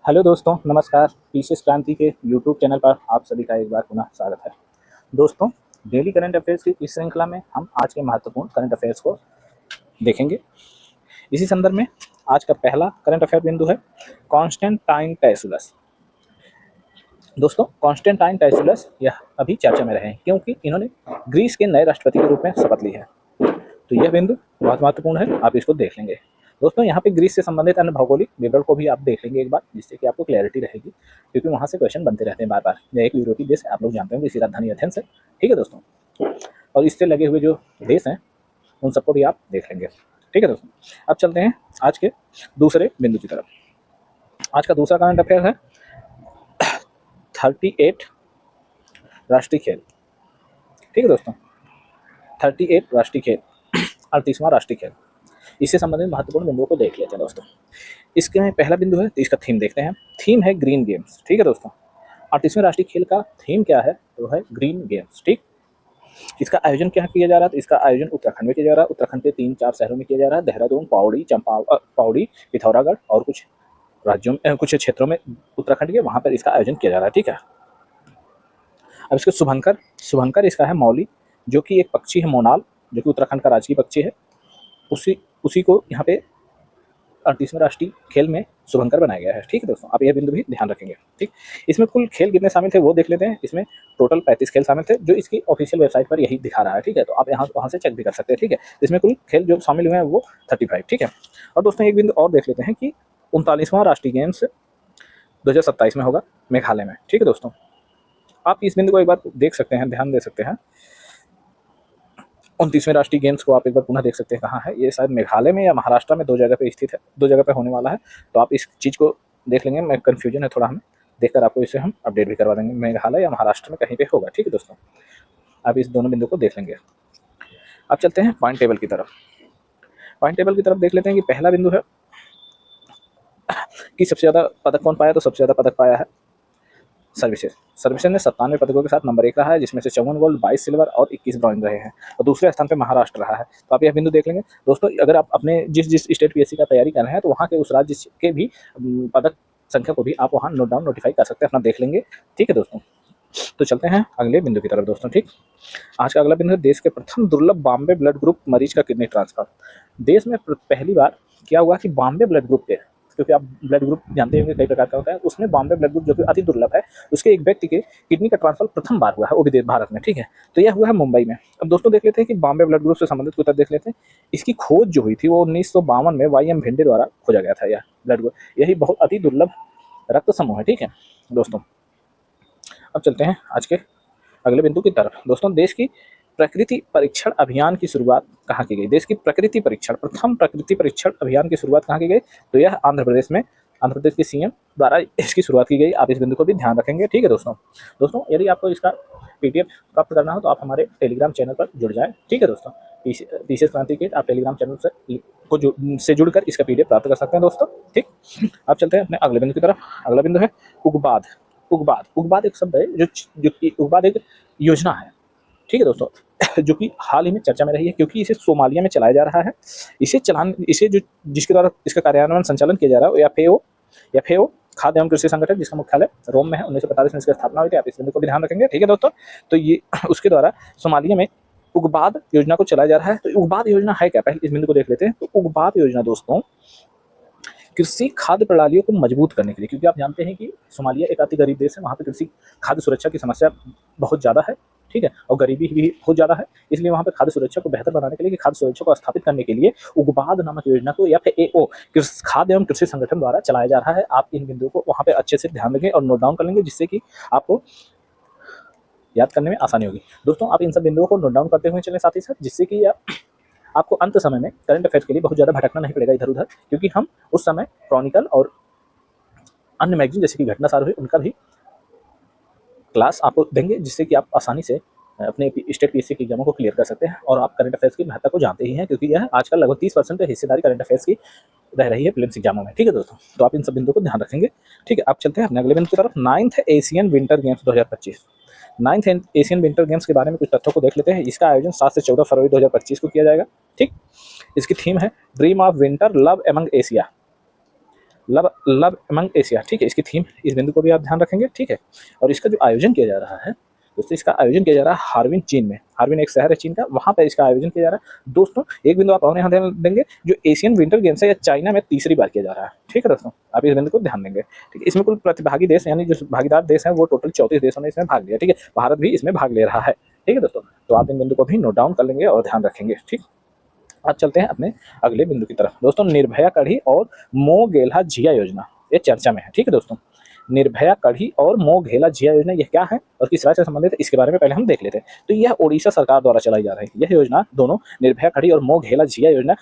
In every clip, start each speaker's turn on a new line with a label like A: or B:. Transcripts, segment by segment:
A: Hello दोस्तों, नमस्कार। PCS क्रांति के यूट्यूब चैनल पर आप सभी का एक बार पुनः स्वागत है। दोस्तों, डेली करंट अफेयर्स की इस श्रृंखला में हम आज के महत्वपूर्ण करंट अफेयर्स को देखेंगे। इसी संदर्भ में आज का पहला करंट अफेयर बिंदु है कॉन्स्टेंटाइन टैसुलस। दोस्तों, कॉन्स्टेंटाइन टैसुलस यह अभी चर्चा में रहे हैं क्योंकि इन्होंने ग्रीस के नए राष्ट्रपति के रूप में शपथ ली है। तो यह बिंदु बहुत महत्वपूर्ण है, आप इसको देख लेंगे। दोस्तों, यहाँ पे ग्रीस से संबंधित अन्य भौगोलिक विवरण को भी आप देख लेंगे एक बार, जिससे कि आपको क्लैरिटी रहेगी, क्योंकि वहाँ से क्वेश्चन बनते रहते हैं बार बार। यह एक यूरोपीय देश है, आप लोग जानते हैं, जिसकी राजधानी एथेंस है। ठीक है दोस्तों, और इससे लगे हुए जो देश हैं उन सबको भी आप देख लेंगे। ठीक है दोस्तों, अब चलते हैं आज के दूसरे बिंदु की तरफ। आज का दूसरा करंट अफेयर है 38 राष्ट्रीय खेल। ठीक है दोस्तों, 38 राष्ट्रीय खेल, 38वां राष्ट्रीय खेल, इससे संबंधित महत्वपूर्ण बिंदुओं को देख लेते हैं दोस्तों। इसके में पहला बिंदु है, तो इसका थीम देखते हैं। थीम है ग्रीन गेम्स। ठीक है दोस्तों, 38वें राष्ट्रीय खेल का थीम क्या है? तो है ग्रीन गेम्स। ठीक, इसका आयोजन क्या किया जा रहा है? तो इसका आयोजन उत्तराखंड में किया जा रहा है। उत्तराखंड के 3-4 शहरों में किया जा रहा है, देहरादून, पौड़ी, पिथौरागढ़ और कुछ राज्यों में, कुछ क्षेत्रों में उत्तराखंड के, वहां पर इसका आयोजन किया जा रहा है। ठीक है, अब इसके शुभंकर इसका है मौली, जो कि एक पक्षी है, मोनाल, जो कि उत्तराखंड का राजकीय पक्षी है। उसी को यहाँ पे 38वें राष्ट्रीय खेल में शुभंकर बनाया गया है। ठीक है दोस्तों, आप यह बिंदु भी ध्यान रखेंगे। ठीक, इसमें कुल खेल कितने शामिल थे वो देख लेते हैं। इसमें टोटल 35 खेल शामिल थे, जो इसकी ऑफिशियल वेबसाइट पर यही दिखा रहा है। ठीक है, तो आप वहाँ से चेक भी कर सकते हैं। ठीक है, इसमें कुल खेल जो शामिल हुए हैं वो 35। ठीक है, और दोस्तों एक बिंदु और देख लेते हैं कि 39वां राष्ट्रीय गेम्स 2027 में होगा, मेघालय में। ठीक है दोस्तों, आप इस बिंदु को एक बार देख सकते हैं, ध्यान दे सकते हैं। 29वें राष्ट्रीय गेम्स को आप एक बार पुनः देख सकते हैं, कहाँ है ये? शायद मेघालय में या महाराष्ट्र में, दो जगह पे स्थित है, दो जगह पे होने वाला है। तो आप इस चीज़ को देख लेंगे। मैं कन्फ्यूजन है थोड़ा, हमें देखकर आपको इसे हम अपडेट भी करवा देंगे, मेघालय या महाराष्ट्र में कहीं पे होगा। ठीक है दोस्तों, आप इस दोनों बिंदु को देख लेंगे। अब चलते हैं पॉइंट टेबल की तरफ। पॉइंट टेबल की तरफ देख लेते हैं कि पहला बिंदु है कि सबसे ज़्यादा पदक कौन पाया? तो सबसे ज़्यादा पदक पाया है सर्विसेज ने 97 पदकों के साथ नंबर 1 रहा है, जिसमें से 54 गोल्ड, 22 सिल्वर और 21 ब्रॉन्ज रहे हैं। और दूसरे स्थान पे महाराष्ट्र रहा है। तो आप यह बिंदु देख लेंगे दोस्तों। अगर आप अपने जिस स्टेट पीएससी का तैयारी कर रहे हैं, तो वहाँ के उस राज्य के भी पदक संख्या को भी आप वहाँ नोटिफाई कर सकते हैं, अपना देख लेंगे। ठीक है दोस्तों, तो चलते हैं अगले बिंदु की तरफ दोस्तों। ठीक, आज का अगला बिंदु है देश के प्रथम दुर्लभ बॉम्बे ब्लड ग्रुप मरीज का किडनी ट्रांसफर। देश में पहली बार क्या हुआ कि बॉम्बे ब्लड ग्रुप के, क्योंकि आप ब्लड ग्रुप जानते होंगे कई प्रकार का होता है, उसमें बॉम्बे ब्लड ग्रुप जो कि अति दुर्लभ है, उसके एक व्यक्ति के किडनी का ट्रांसफर प्रथम बार हुआ है, वो भी भारत में। ठीक है, तो यह हुआ है मुंबई में। अब दोस्तों देख लेते हैं कि बॉम्बे ब्लड ग्रुप से संबंधित कुछ देख लेते हैं। इसकी खोज जो हुई थी वो 1952 में वाई.एम. भिंडे द्वारा खोजा गया था। यह ब्लड ग्रुप, यही बहुत अति दुर्लभ रक्त समूह है। ठीक है दोस्तों, अब चलते हैं आज के अगले बिंदु की तरफ। दोस्तों, देश की प्रकृति परीक्षण अभियान की शुरुआत कहाँ की गई? देश की प्रथम प्रकृति परीक्षण अभियान की शुरुआत कहाँ की गई? तो यह आंध्र प्रदेश के सीएम द्वारा इसकी शुरुआत की गई। आप इस बिंदु को भी ध्यान रखेंगे। ठीक है दोस्तों, यदि आपको इसका पीडीएफ प्राप्त करना हो तो आप हमारे टेलीग्राम चैनल पर जुड़ जाएं। ठीक है दोस्तों, पीसीएस क्रांति के आप टेलीग्राम चैनल से जुड़कर इसका पीडीएफ प्राप्त कर सकते हैं दोस्तों। ठीक, अब चलते हैं अपने अगले बिंदु की तरफ। अगला बिंदु है उग्बाद एक शब्द है जो कि उग्बाद एक योजना है। ठीक है दोस्तों, जो कि हाल ही में चर्चा में रही है, क्योंकि इसे सोमालिया में चलाया जा रहा है। जिसके द्वारा इसका कार्यान्वयन संचालन किया जा रहा है एफएओ खाद्य एवं कृषि संगठन, जिसका मुख्यालय रोम में है। 1945 में इसकी स्थापना हुई थी। आप इस बिंदु को भी ध्यान रखेंगे। ठीक है दोस्तों, तो ये उसके द्वारा सोमालिया में उग्बाद योजना को चलाया जा रहा है। तो उग्बाद योजना है क्या, पहले इस बिंदु को देख लेते हैं। तो उग्बाद योजना दोस्तों कृषि खाद्य प्रणालियों को मजबूत करने के लिए, क्योंकि आप जानते हैं कि सोमालिया एक अति गरीब देश है, वहाँ पे कृषि खाद्य सुरक्षा की समस्या बहुत ज़्यादा है। ठीक है, और गरीबी भी बहुत ज़्यादा है। इसलिए वहाँ पे खाद्य सुरक्षा को बेहतर बनाने के लिए, खाद्य सुरक्षा को स्थापित करने के लिए उग्बाद नामक योजना को एफएओ खाद्य एवं कृषि संगठन द्वारा चलाया जा रहा है। आप इन बिंदुओं को वहाँ पे अच्छे से ध्यान रखें और नोट डाउन कर लेंगे, जिससे कि आपको याद करने में आसानी होगी। दोस्तों, आप इन सब बिंदुओं को नोट डाउन करते हुए चलें साथ ही साथ, जिससे कि आपको अंत समय में करंट अफेयर्स के लिए बहुत ज़्यादा भटकना नहीं पड़ेगा इधर उधर, क्योंकि हम उस समय क्रॉनिकल और अन्य मैगजीन जैसे कि घटना सार हुई, उनका भी क्लास आपको देंगे, जिससे कि आप आसानी से अपने स्टेट पीएससी की एग्जामों को क्लियर कर सकते हैं। और आप करंट अफेयर्स की महत्ता को जानते ही हैं, क्योंकि यह आजकल लगभग 30% हिस्सेदारी करंट अफेयर्स की रह रही है प्रीलिम्स एग्जामों में। ठीक है दोस्तों, तो आप इन सब बिंदुओं को ध्यान रखेंगे। ठीक है, आप चलते हैं अपने अगले बिंदु की तरफ। 9th Asian winter games 2025। 9th Asian winter games के बारे में कुछ तथ्यों को देख लेते हैं। इसका आयोजन 7 से 14 फरवरी 2025 को किया जाएगा। ठीक, इसकी थीम है dream of winter, love among Asia. Love love among Asia, ठीक है, इसकी थीम, इस बिंदु को भी आप ध्यान रखेंगे, ठीक है। और इसका जो आयोजन किया जा रहा है दोस्तों, इसका आयोजन किया जा रहा है हार्बिन चीन में। हार्बिन एक शहर है चीन का, वहाँ पर इसका आयोजन किया जा रहा है दोस्तों। एक बिंदु आप और यहाँ ध्यान देंगे, जो एशियन विंटर गेम्स है, या चाइना में तीसरी बार किया जा रहा है, ठीक है दोस्तों, आप इस बिंदु को ध्यान देंगे, ठीक है। इसमें कुल प्रतिभागी देश यानी जो भागीदार देश हैं वो टोटल 34 देशों ने इसमें भाग लिया, ठीक है। भारत भी इसमें भाग ले रहा है, ठीक है दोस्तों। तो आप इन बिंदु को भी नोट डाउन कर लेंगे और ध्यान रखेंगे, ठीक। अब चलते हैं अपने अगले बिंदु की तरफ दोस्तों, निर्भया कढ़ी और मोगेल्हा झिया योजना, ये चर्चा में है, ठीक है दोस्तों। निर्भया कढ़ी और मोगहेला झिया योजना ये क्या है और किस राज्य से संबंधित है, इसके बारे में पहले हम देख लेते हैं। तो यह ओडिशा सरकार द्वारा चलाई जा रही है यह योजना, दोनों निर्भया कढ़ी और मोगहेला झिया योजना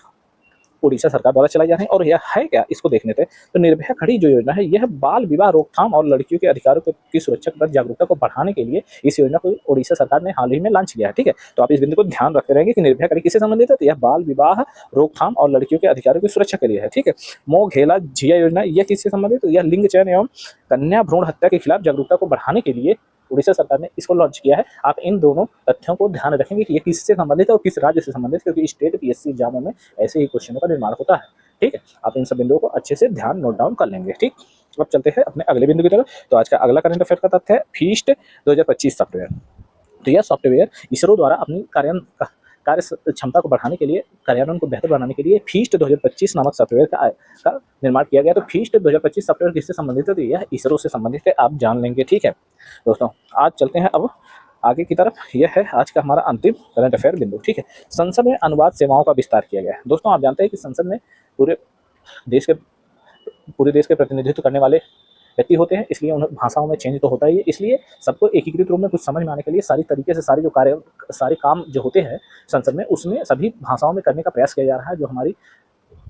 A: उड़ीसा सरकार द्वारा चलाई जा रही है। और यह है क्या, इसको देखने थे। तो निर्भया कढ़ी जो योजना है, यह बाल विवाह रोकथाम और लड़कियों के अधिकारों की सुरक्षा के प्रति जागरूकता को बढ़ाने के लिए इस योजना को उड़ीसा सरकार ने हाल ही में लॉन्च किया है, ठीक है। तो आप इस बिंदु को ध्यान रखते रहेंगे कि निर्भया कढ़ी किससे संबंधित है, तो यह बाल विवाह रोकथाम और लड़कियों के अधिकारों की सुरक्षा के लिए है, ठीक है। मोगहेला झिया योजना यह किससे संबंधित, तो यह लिंग चयन एवं कन्या भ्रूण हत्या के खिलाफ जागरूकता को बढ़ाने के लिए उड़ीसा सरकार ने इसको लॉन्च किया है। आप इन दोनों तथ्यों को ध्यान रखेंगे कि ये किससे संबंधित है और किस राज्य से संबंधित, क्योंकि स्टेट पीएससी एग्जामों में ऐसे ही क्वेश्चनों का निर्माण होता है, ठीक है। आप इन सब बिंदुओं को अच्छे से ध्यान नोट डाउन कर लेंगे, ठीक। अब चलते हैं अपने अगले बिंदु की तरफ। तो आज का अगला करंट अफेयर का तथ्य है फीस्ट 2025 सॉफ्टवेयर। तो यह सॉफ्टवेयर इसरो द्वारा अपनी कार्य क्षमता को बढ़ाने के लिए, कार्यान्वयन को बेहतर बनाने के लिए फीस्ट 2025 नामक सॉफ्टवेयर का निर्माण किया गया। तो फीस्ट 2025 सॉफ्टवेयर किससे संबंधित है, तो यह इसरो से संबंधित है, आप जान लेंगे, ठीक है दोस्तों। आज चलते हैं अब आगे की तरफ। यह है आज का हमारा अंतिम करंट अफेयर बिंदु, ठीक है। संसद में अनुवाद सेवाओं का विस्तार किया गया है दोस्तों। आप जानते हैं कि संसद में पूरे देश के प्रतिनिधित्व करने वाले व्यक्ति होते हैं, इसलिए उन भाषाओं में चेंज तो होता ही है। इसलिए सबको एकीकृत रूप में कुछ समझ में आने के लिए सारी तरीके से सारे काम जो होते हैं संसद में, उसमें सभी भाषाओं में करने का प्रयास किया जा रहा है, जो हमारी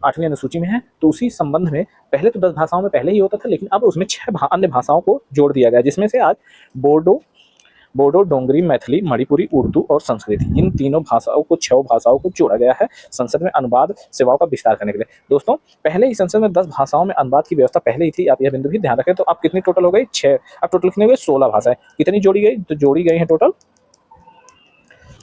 A: 8वीं अनुसूची में है। तो उसी संबंध में पहले तो 10 भाषाओं में पहले ही होता था, लेकिन अब उसमें 6 अन्य भाषाओं को जोड़ दिया गया, जिसमें से आज बोडो, डोंगरी, मैथिली, मणिपुरी, उर्दू और संस्कृत, इन तीनों भाषाओं को 6 भाषाओं को जोड़ा गया है संसद में अनुवाद सेवाओं का विस्तार करने के लिए। दोस्तों पहले ही संसद में 10 भाषाओं में अनुवाद की व्यवस्था पहले ही थी, आप यह बिंदु भी ध्यान रखें। तो अब कितनी टोटल हो गई, 6। अब टोटल कितनी हो गई, 16 भाषाएं। कितनी जोड़ी गई, तो जोड़ी गई है टोटल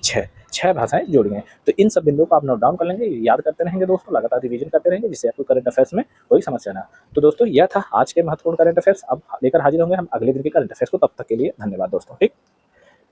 A: 6 भाषाएं जोड़ी गई। तो इन सब बिंदुओं को आप नोट डाउन कर लेंगे, याद करते रहेंगे दोस्तों, लगातार रिवीजन करते रहेंगे, जिससे आपको करंट अफेयर्स में कोई समस्या ना। तो दोस्तों यह था आज के महत्वपूर्ण करंट अफेयर्स। अब लेकर हाजिर होंगे हम अगले दिन के करंट अफेयर्स को, तब तक के लिए धन्यवाद दोस्तों, ठीक।